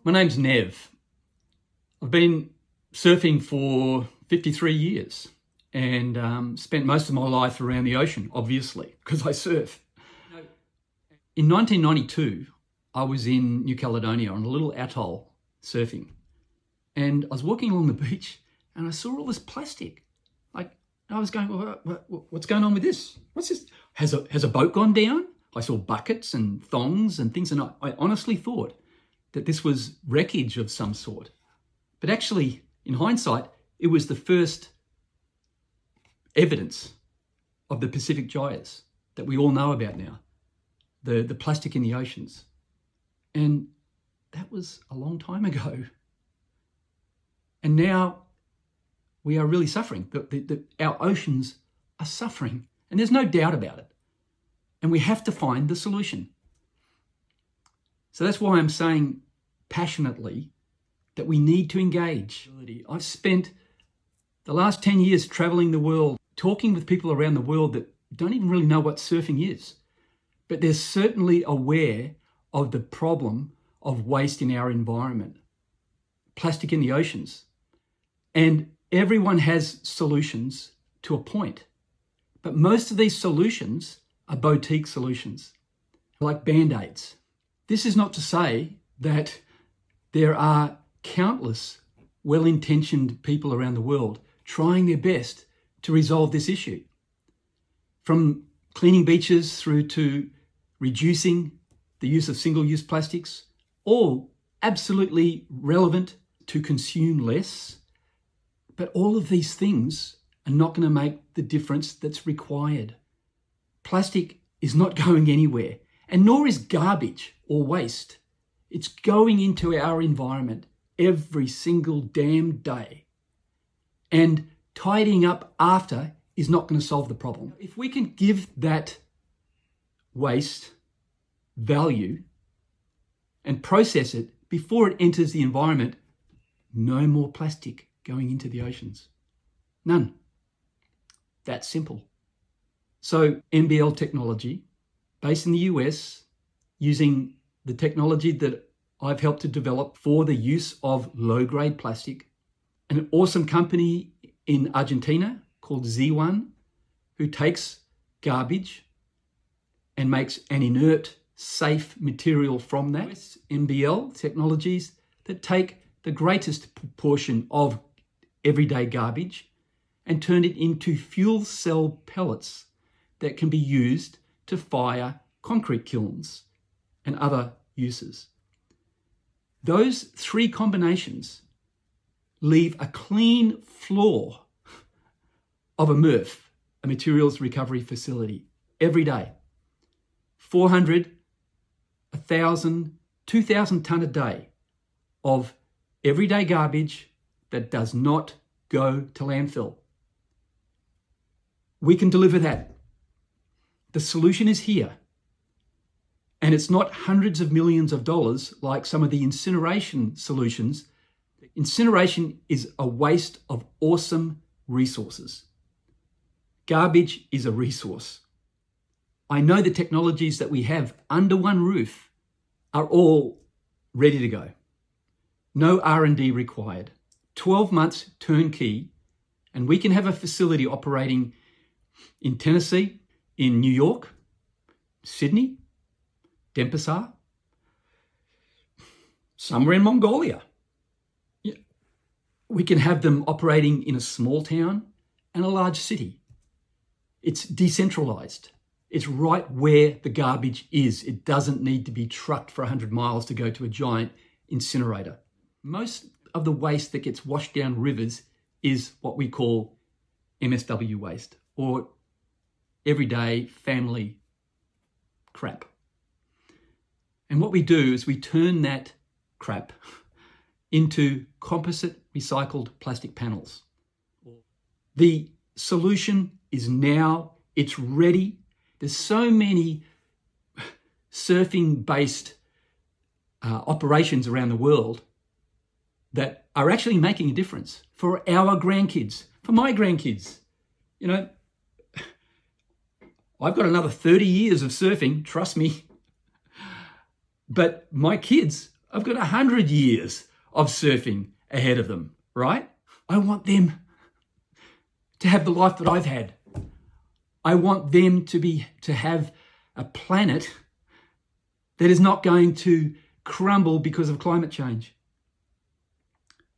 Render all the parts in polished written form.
My name's Nev. I've been surfing for 53 years and spent most of my life around the ocean, obviously, because I surf. In 1992, I was in New Caledonia on a little atoll surfing. And I was walking along the beach and I saw all this plastic. I was going, what's going on with this? What's this? Has a boat gone down? I saw buckets and thongs and things, and I honestly thought that this was wreckage of some sort. But actually, in hindsight, it was the first evidence of the Pacific gyres that we all know about now, the plastic in the oceans. And that was a long time ago. And now we are really suffering. Our oceans are suffering, and there's no doubt about it. And we have to find the solution. So that's why I'm saying passionately that we need to engage. I've spent the last 10 years traveling the world, talking with people around the world that don't even really know what surfing is, but they're certainly aware of the problem of waste in our environment, plastic in the oceans. And everyone has solutions to a point, but most of these solutions are boutique solutions, like Band-Aids. This is not to say that there are countless well-intentioned people around the world trying their best to resolve this issue. From cleaning beaches through to reducing the use of single-use plastics, all absolutely relevant to consume less. But all of these things are not going to make the difference that's required. Plastic is not going anywhere, and nor is garbage or waste. It's going into our environment every single damn day. And tidying up after is not going to solve the problem. If we can give that waste value and process it before it enters the environment, no more plastic going into the oceans. None. That's simple. So NBL technology, based in the US, using the technology that I've helped to develop for the use of low-grade plastic, an awesome company in Argentina called Z1, who takes garbage and makes an inert, safe material from that. NBL technologies that take the greatest proportion of everyday garbage and turn it into fuel cell pellets that can be used to fire concrete kilns and other uses. Those three combinations leave a clean floor of a MRF, a materials recovery facility, every day. 400, 1,000, 2,000 tonne a day of everyday garbage that does not go to landfill. We can deliver that. The solution is here. And it's not hundreds of millions of dollars like some of the incineration solutions. Incineration is a waste of awesome resources. Garbage is a resource. I know the technologies that we have under one roof are all ready to go. No R&D required. 12 months turnkey, and we can have a facility operating in Tennessee, in New York, Sydney, Denpasar, somewhere in Mongolia. We can have them operating in a small town and a large city. It's decentralized. It's right where the garbage is. It doesn't need to be trucked for 100 miles to go to a giant incinerator. Most of the waste that gets washed down rivers is what we call MSW waste, or everyday family crap. And what we do is we turn that crap into composite recycled plastic panels. The solution is now, it's ready. There's so many surfing-based operations around the world that are actually making a difference for our grandkids, for my grandkids. You know, I've got another 30 years of surfing, trust me. But my kids I've got 100 years of surfing ahead of them, right? I want them to have the life that I've had. I want them to have a planet that is not going to crumble because of climate change.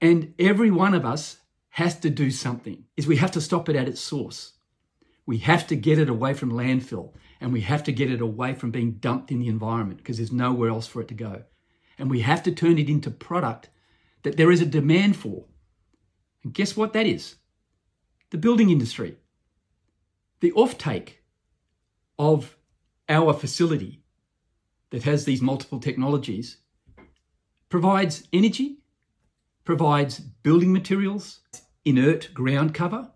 And every one of us has to do something. We have to stop it at its source. We have to get it away from landfill, and we have to get it away from being dumped in the environment because there's nowhere else for it to go. And we have to turn it into product that there is a demand for. And guess what that is? The building industry. The offtake of our facility that has these multiple technologies provides energy, provides building materials, inert ground cover,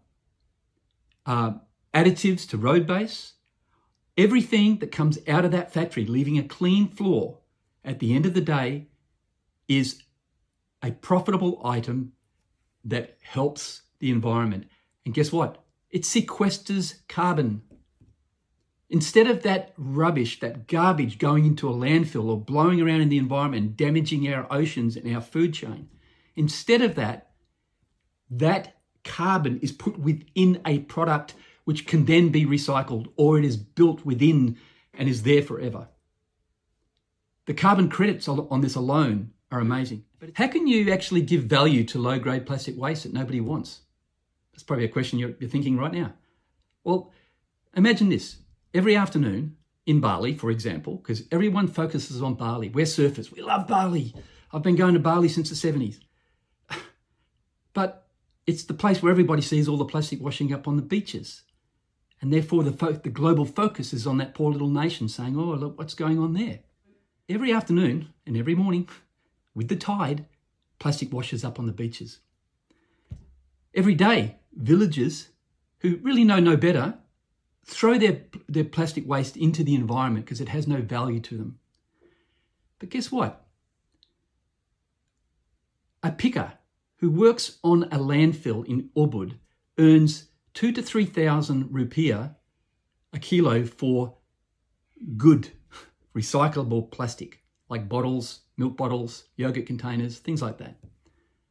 additives to road base, everything that comes out of that factory, leaving a clean floor at the end of the day, is a profitable item that helps the environment. And guess what? It sequesters carbon. Instead of that rubbish, that garbage going into a landfill or blowing around in the environment and damaging our oceans and our food chain, instead of that, that carbon is put within a product which can then be recycled, or it is built within and is there forever. The carbon credits on this alone are amazing. But how can you actually give value to low-grade plastic waste that nobody wants? That's probably a question you're thinking right now. Well, imagine this. Every afternoon in Bali, for example, because everyone focuses on Bali. We're surfers. We love Bali. I've been going to Bali since the 70s. But it's the place where everybody sees all the plastic washing up on the beaches. And therefore, the global focus is on that poor little nation saying, oh, look, what's going on there? Every afternoon and every morning, with the tide, plastic washes up on the beaches. Every day, villagers who really know no better throw their plastic waste into the environment because it has no value to them. But guess what? A picker who works on a landfill in Ubud earns 2,000 to 3,000 rupiah a kilo for good recyclable plastic, like bottles, milk bottles, yogurt containers, things like that.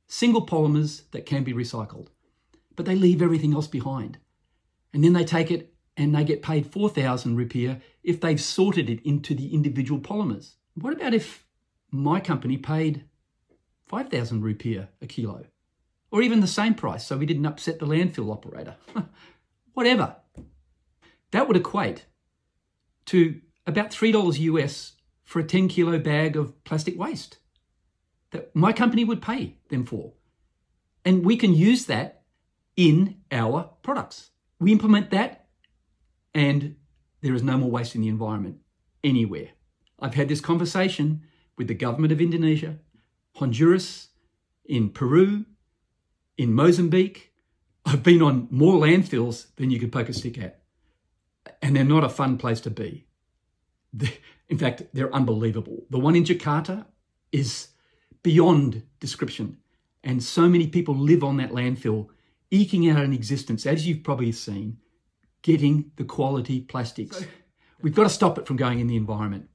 Single polymers that can be recycled. But they leave everything else behind. And then they take it and they get paid 4,000 rupiah if they've sorted it into the individual polymers. What about if my company paid 5,000 rupiah a kilo? Or even the same price, so we didn't upset the landfill operator. Whatever. That would equate to about $3 US for a 10 kilo bag of plastic waste that my company would pay them for. And we can use that in our products. We implement that and there is no more waste in the environment anywhere. I've had this conversation with the government of Indonesia, Honduras, in Peru, in Mozambique. I've been on more landfills than you could poke a stick at. And they're not a fun place to be. In fact, they're unbelievable. The one in Jakarta is beyond description. And so many people live on that landfill, eking out an existence, as you've probably seen, getting the quality plastics. We've got to stop it from going in the environment.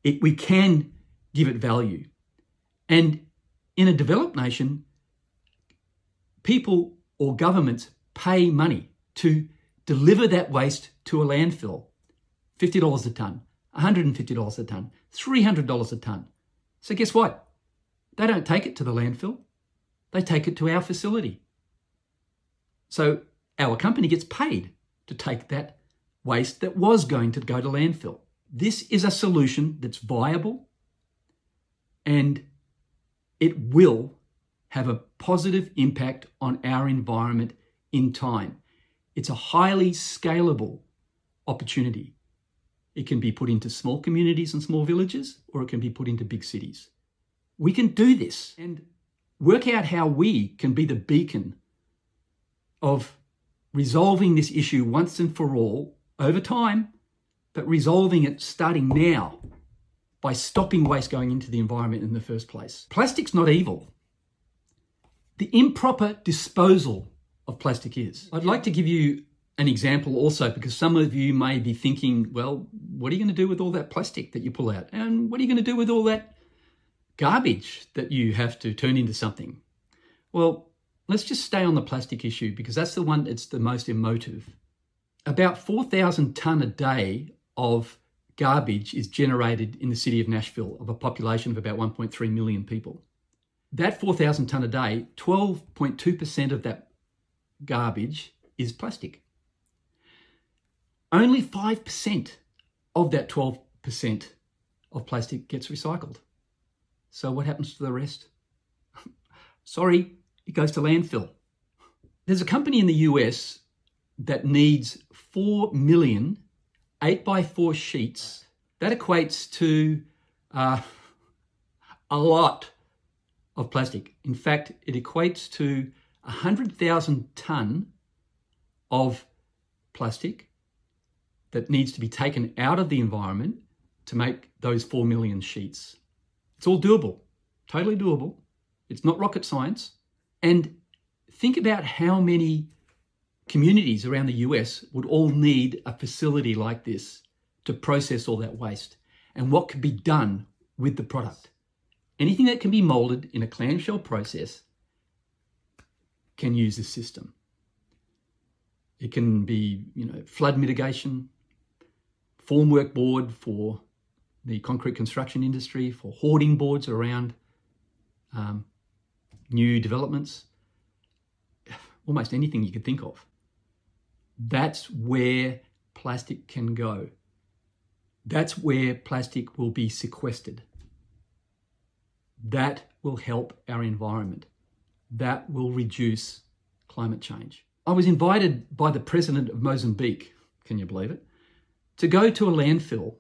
We can give it value. And in a developed nation, people or governments pay money to deliver that waste to a landfill. $50 a tonne, $150 a tonne, $300 a tonne. So guess what? They don't take it to the landfill. They take it to our facility. So our company gets paid to take that waste that was going to go to landfill. This is a solution that's viable and it will have a positive impact on our environment in time. It's a highly scalable opportunity. It can be put into small communities and small villages, or it can be put into big cities. We can do this and work out how we can be the beacon of resolving this issue once and for all over time, but resolving it starting now by stopping waste going into the environment in the first place. Plastic's not evil. The improper disposal of plastic is. I'd like to give you an example also, because some of you may be thinking, well, what are you going to do with all that plastic that you pull out? And what are you going to do with all that garbage that you have to turn into something. Well, let's just stay on the plastic issue because that's the one that's the most emotive. About 4,000 tonne a day of garbage is generated in the city of Nashville of a population of about 1.3 million people. That 4,000 tonne a day, 12.2% of that garbage is plastic. Only 5% of that 12% of plastic gets recycled. So what happens to the rest? Sorry, it goes to landfill. There's a company in the US that needs 4 million 8x4 sheets. That equates to a lot of plastic. In fact, it equates to 100,000 tonne of plastic that needs to be taken out of the environment to make those 4 million sheets. It's all doable, totally doable. It's not rocket science. And think about how many communities around the US would all need a facility like this to process all that waste and what could be done with the product. Anything that can be molded in a clamshell process can use this system. It can be, flood mitigation, formwork board for the concrete construction industry, for hoarding boards around new developments, almost anything you could think of. That's where plastic can go. That's where plastic will be sequestered. That will help our environment. That will reduce climate change. I was invited by the president of Mozambique, can you believe it, to go to a landfill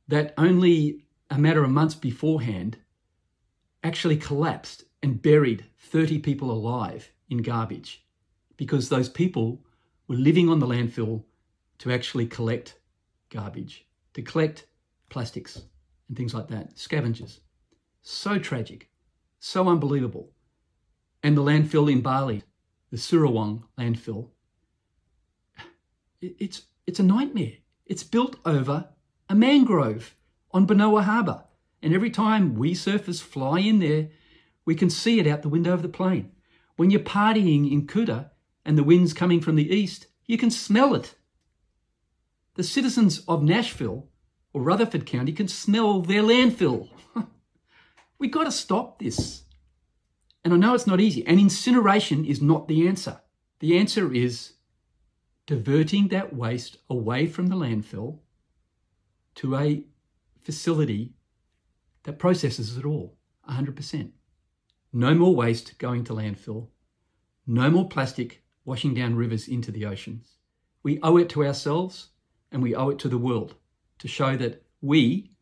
that only a matter of months beforehand actually collapsed and buried 30 people alive in garbage because those people were living on the landfill to actually collect garbage, to collect plastics and things like that, scavengers. So tragic, so unbelievable. And the landfill in Bali, the Surawang landfill, it's a nightmare. It's built over a mangrove on Benoa Harbour. And every time we surfers fly in there, we can see it out the window of the plane. When you're partying in Kuta and the wind's coming from the east, you can smell it. The citizens of Nashville or Rutherford County can smell their landfill. We got to stop this. And I know it's not easy. And incineration is not the answer. The answer is diverting that waste away from the landfill to a facility that processes it all, 100%. No more waste going to landfill. No more plastic washing down rivers into the oceans. We owe it to ourselves and we owe it to the world to show that we,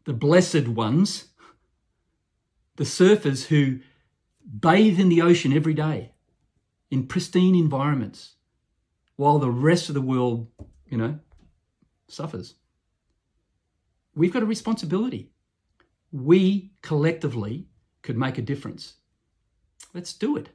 the blessed ones, the surfers who bathe in the ocean every day in pristine environments while the rest of the world, suffers. We've got a responsibility. We collectively could make a difference. Let's do it.